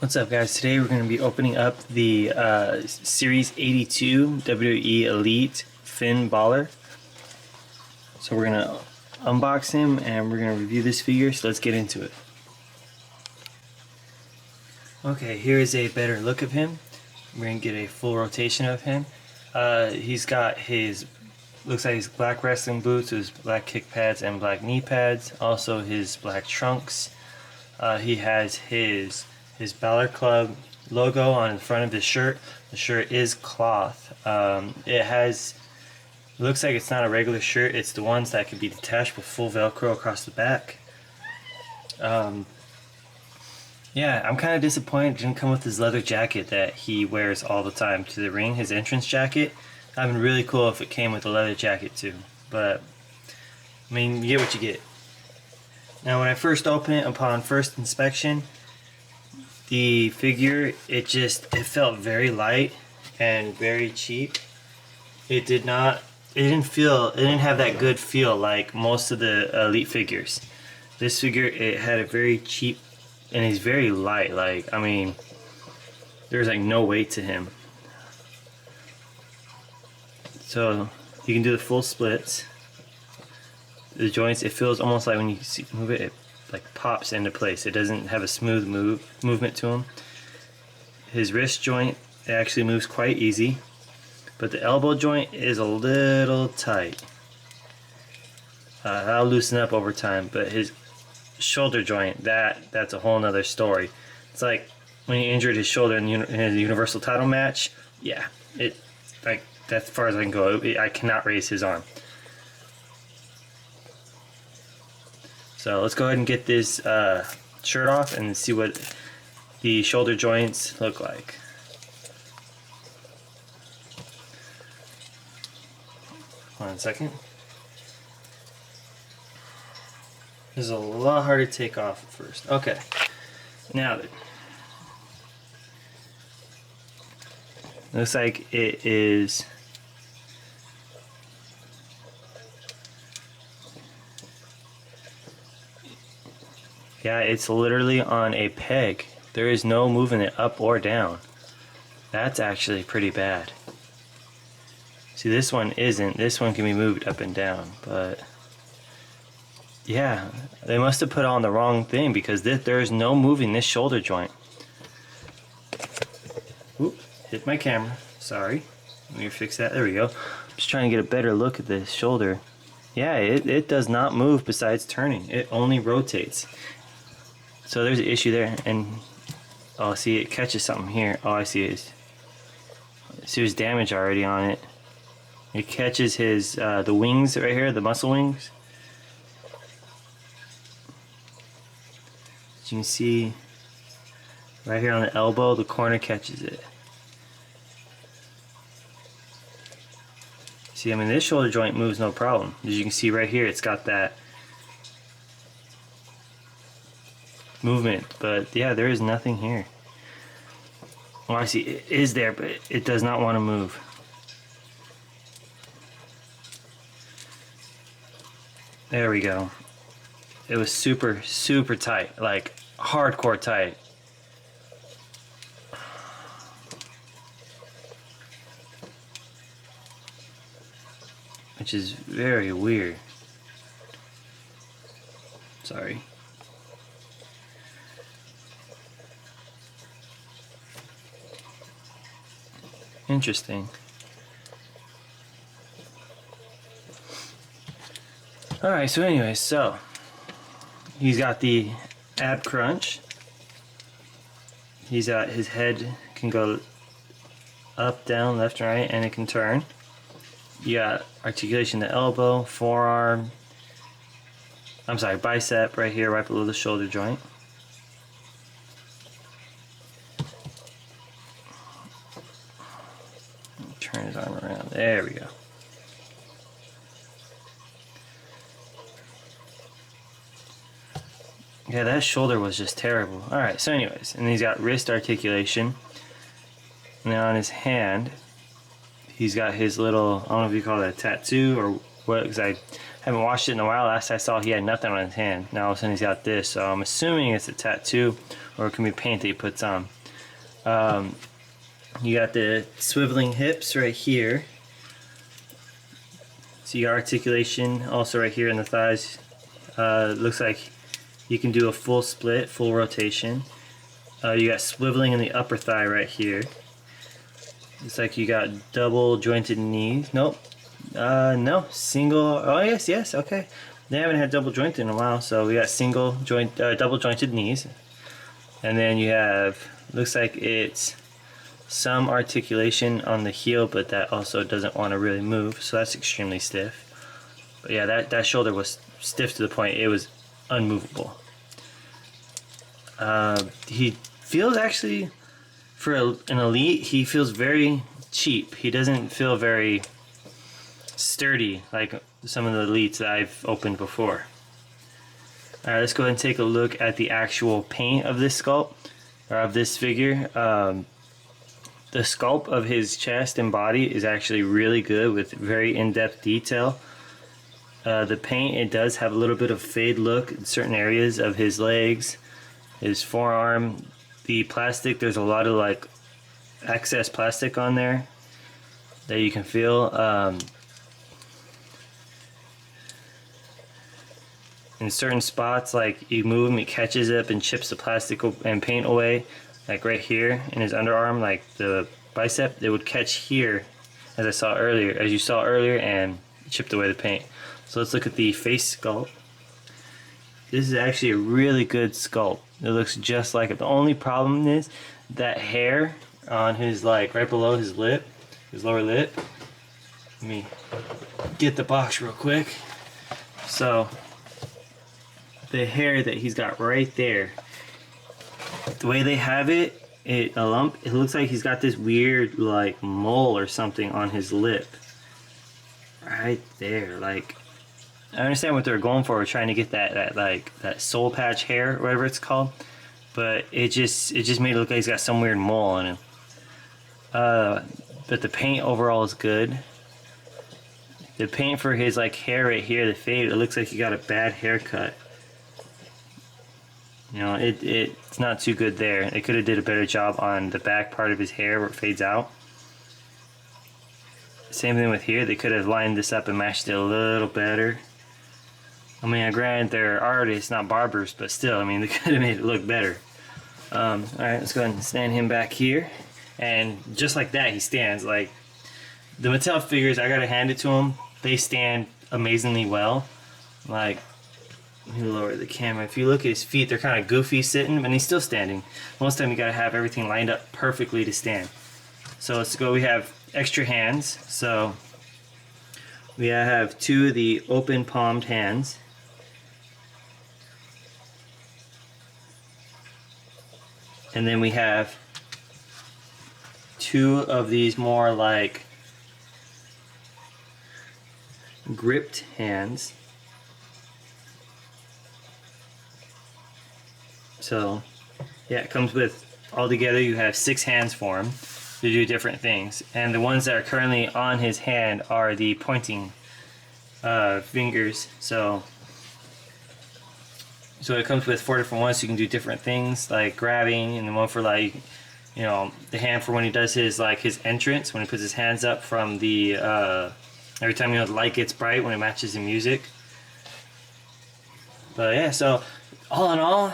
What's up, guys? Today we're going to be opening up the Series 82 WWE ELITE FINN BALOR. So we're going to unbox him and we're going to review this figure, so let's get into it. Okay, here is a better look of him. We're going to get a full rotation of him. He's got his, looks like his black wrestling boots, his black kick pads and black knee pads, also his black trunks. He has his Balor Club logo on the front of his shirt. The shirt is cloth. It looks like it's not a regular shirt. It's the ones that can be detached with full Velcro across the back. Yeah, I'm kind of disappointed it didn't come with his leather jacket that he wears all the time to the ring, his entrance jacket. That would been really cool if it came with a leather jacket too. But, I mean, you get what you get. Now when I first opened it, upon first inspection, the figure, it felt very light and very cheap. It didn't have that good feel like most of the Elite figures. This figure, it had a very cheap, and he's very light. Like, I mean, there's like no weight to him. So you can do the full splits. The joints, it feels almost like when you move it, it like pops into place. It doesn't have a smooth movement to him. His wrist joint, it actually moves quite easy, but the elbow joint is a little tight. That'll loosen up over time, but his shoulder joint, that's a whole nother story. It's like when he injured his shoulder in the Universal title match. Yeah, like that's as far as I can go. I cannot raise his arm. So let's go ahead and get this shirt off and see what the shoulder joints look like. Hold on a second. This is a lot harder to take off at first. Okay, now then. Looks like it is. Yeah, it's literally on a peg. There is no moving it up or down. That's actually pretty bad. See, this one isn't. This one can be moved up and down, but yeah, they must have put on the wrong thing because there is no moving this shoulder joint. Oop, hit my camera. Sorry. Let me fix that. There we go. I'm just trying to get a better look at this shoulder. Yeah, it does not move besides turning. It only rotates. So there's an issue there, and oh, see, it catches something here. Oh, I see it. See, there's damage already on it. It catches his the wings right here, the muscle wings. As you can see, right here on the elbow, the corner catches it. See, I mean, this shoulder joint moves no problem. As you can see right here, it's got that movement, but yeah, there is nothing here. Well, I see it is there, but it does not want to move. There we go. It was super tight, like hardcore tight. Which is very weird. Sorry. Interesting. Alright, so anyways, so he's got the ab crunch. He's got his head can go up, down, left, and right, and it can turn. You got articulation the elbow, forearm, I'm sorry, bicep right here, right below the shoulder joint. Turn his arm around. There we go. Yeah, that shoulder was just terrible. Alright, so anyways, and he's got wrist articulation. Now on his hand, he's got his little, I don't know if you call it a tattoo or what, because I Haven't washed it in a while. Last I saw, he had nothing on his hand. Now all of a sudden he's got this. So I'm assuming it's a tattoo, or it can be paint that he puts on. You got the swiveling hips right here. So you got articulation also right here in the thighs. Looks like you can do a full split, full rotation. You got swiveling in the upper thigh right here. Looks like you got double jointed knees. Nope. No. Single. Oh yes. Okay. They haven't had double jointed in a while, so we got double jointed knees. And then you have, looks like it's some articulation on the heel, but that also doesn't want to really move, so that's extremely stiff. But yeah, that shoulder was stiff to the point it was unmovable. He feels, actually, for an elite, he feels very cheap. He doesn't feel very sturdy like some of the elites that I've opened before. Alright, let's go ahead and take a look at the actual paint of this sculpt, or of this figure. The sculpt of his chest and body is actually really good with very in-depth detail. The paint, it does have a little bit of fade look in certain areas of his legs, his forearm. The plastic, there's a lot of like excess plastic on there that you can feel. In certain spots, like you move him, it catches up and chips the plastic and paint away. Like right here in his underarm, like the bicep, it would catch here, as you saw earlier, and chipped away the paint. So let's look at the face sculpt. This is actually a really good sculpt. It looks just like it. The only problem is that hair on his, like right below his lip, his lower lip. Let me get the box real quick. So the hair that he's got right there, the way they have it, it looks like he's got this weird like mole or something on his lip right there. Like, I understand what they're going for, trying to get that soul patch hair, whatever it's called, but it just made it look like he's got some weird mole on him. But the paint overall is good. The paint for his like hair right here, the fade, it looks like he got a bad haircut. You know, it's not too good there. They could have did a better job on the back part of his hair where it fades out. Same thing with here. They could have lined this up and matched it a little better. I mean, granted, they're artists, not barbers, but still, I mean, they could have made it look better. Alright, let's go ahead and stand him back here. And just like that, he stands. Like, the Mattel figures, I gotta hand it to them. They stand amazingly well. Like, let me lower the camera. If you look at his feet, they're kind of goofy sitting, and he's still standing. Most of the time, you gotta have everything lined up perfectly to stand. So let's go. We have extra hands. So we have two of the open palmed hands. And then we have two of these more like gripped hands. So yeah, it comes with, all together you have 6 hands for him to do different things. And the ones that are currently on his hand are the pointing fingers. So it comes with 4 different ones, so you can do different things like grabbing, and the one for like, you know, the hand for when he does his like his entrance, when he puts his hands up from the every time, you know, the light gets bright when it matches the music. But yeah, so all in all,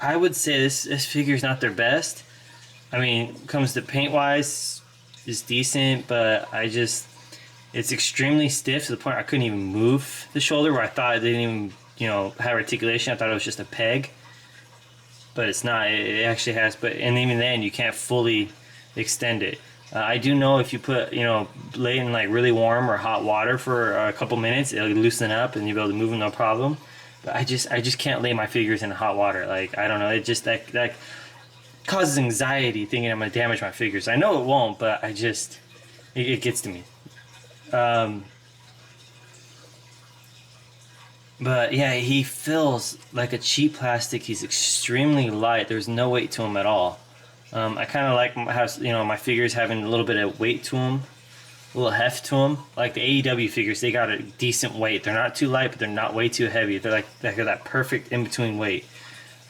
I would say this figure's not their best. I mean, comes to paint wise, it's decent, but it's extremely stiff to the point I couldn't even move the shoulder, where I thought it didn't even, you know, have articulation. I thought it was just a peg, but it's not. It actually has, and even then you can't fully extend it. I do know if you put, you know, lay in like really warm or hot water for a couple minutes, it'll loosen up and you'll be able to move them no problem. But I just can't lay my figures in hot water. Like, I don't know, it just that causes anxiety thinking I'm gonna damage my figures. I know it won't, but it gets to me. But yeah, he feels like a cheap plastic. He's extremely light. There's no weight to him at all. I kind of like how, you know, my figures having a little bit of weight to them. little heft to them. Like the AEW figures, they got a decent weight. They're not too light, but they're not way too heavy. They're like they got that perfect in between weight.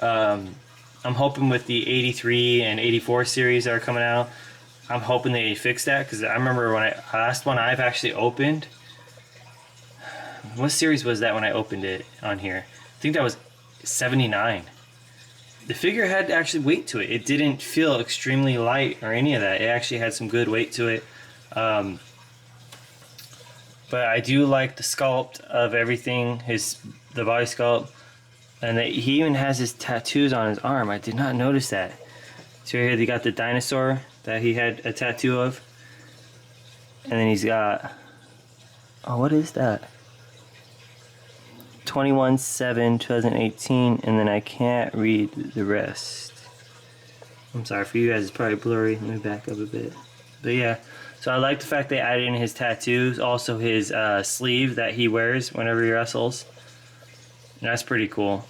I'm hoping with the 83 and 84 series that are coming out, I'm hoping they fix that, because I remember when last one I've actually opened. What series was that when I opened it on here? I think that was 79. The figure had actually weight to it. It didn't feel extremely light or any of that. It actually had some good weight to it. But I do like the sculpt of everything, the body sculpt. And he even has his tattoos on his arm. I did not notice that. So here they got the dinosaur that he had a tattoo of. And then he's got, oh, what is that? 21/7/2018, and then I can't read the rest. I'm sorry for you guys, it's probably blurry. Let me back up a bit. But yeah, so I like the fact they added in his tattoos, also his sleeve that he wears whenever he wrestles. That's pretty cool.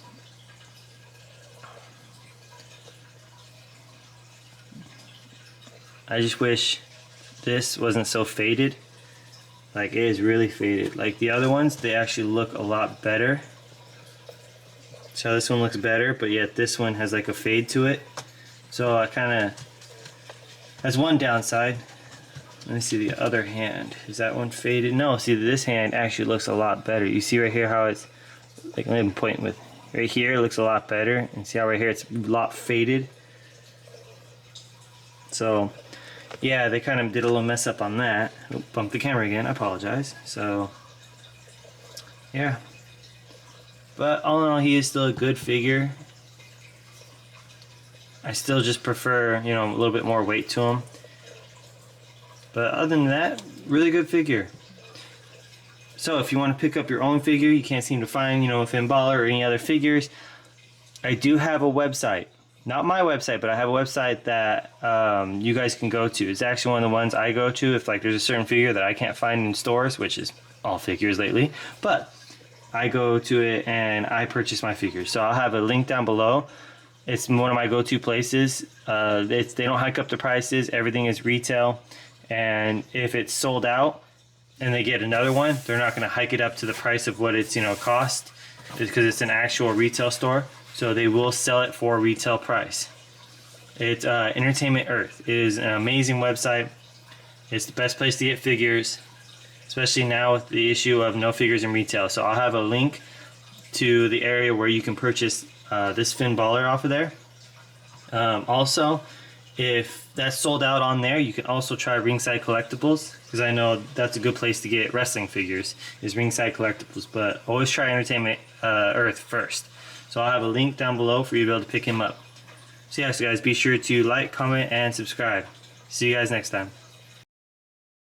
I just wish this wasn't so faded. Like, it is really faded. Like the other ones, they actually look a lot better. So this one looks better, but yet this one has like a fade to it. So I kind of, that's one downside. Let me see the other hand. Is that one faded? No, see this hand actually looks a lot better. You see right here how it's, like, let me point with, right here it looks a lot better. And see how right here it's a lot faded. So yeah, they kind of did a little mess up on that. Oh, bumped the camera again, I apologize. So yeah, but all in all, he is still a good figure. I still just prefer, you know, a little bit more weight to him. But other than that, really good figure. So if you want to pick up your own figure, you can't seem to find, you know, a FINN BALOR or any other figures, I do have a website. Not my website, but I have a website that you guys can go to. It's actually one of the ones I go to if like there's a certain figure that I can't find in stores, which is all figures lately. But I go to it and I purchase my figures. So I'll have a link down below. It's one of my go-to places. They don't hike up the prices. Everything is retail. And if it's sold out and they get another one, they're not going to hike it up to the price of what it's, you know, cost, because it's an actual retail store. So they will sell it for retail price. It's Entertainment Earth. It is an amazing website. It's the best place to get figures, especially now with the issue of no figures in retail. So I'll have a link to the area where you can purchase this FINN BALOR off of there. Also, if that's sold out on there, you can also try Ringside Collectibles, because I know that's a good place to get wrestling figures, is Ringside Collectibles. But always try Entertainment Earth first. So I'll have a link down below for you to be able to pick him up. So yeah, so guys, be sure to like, comment, and subscribe. See you guys next time.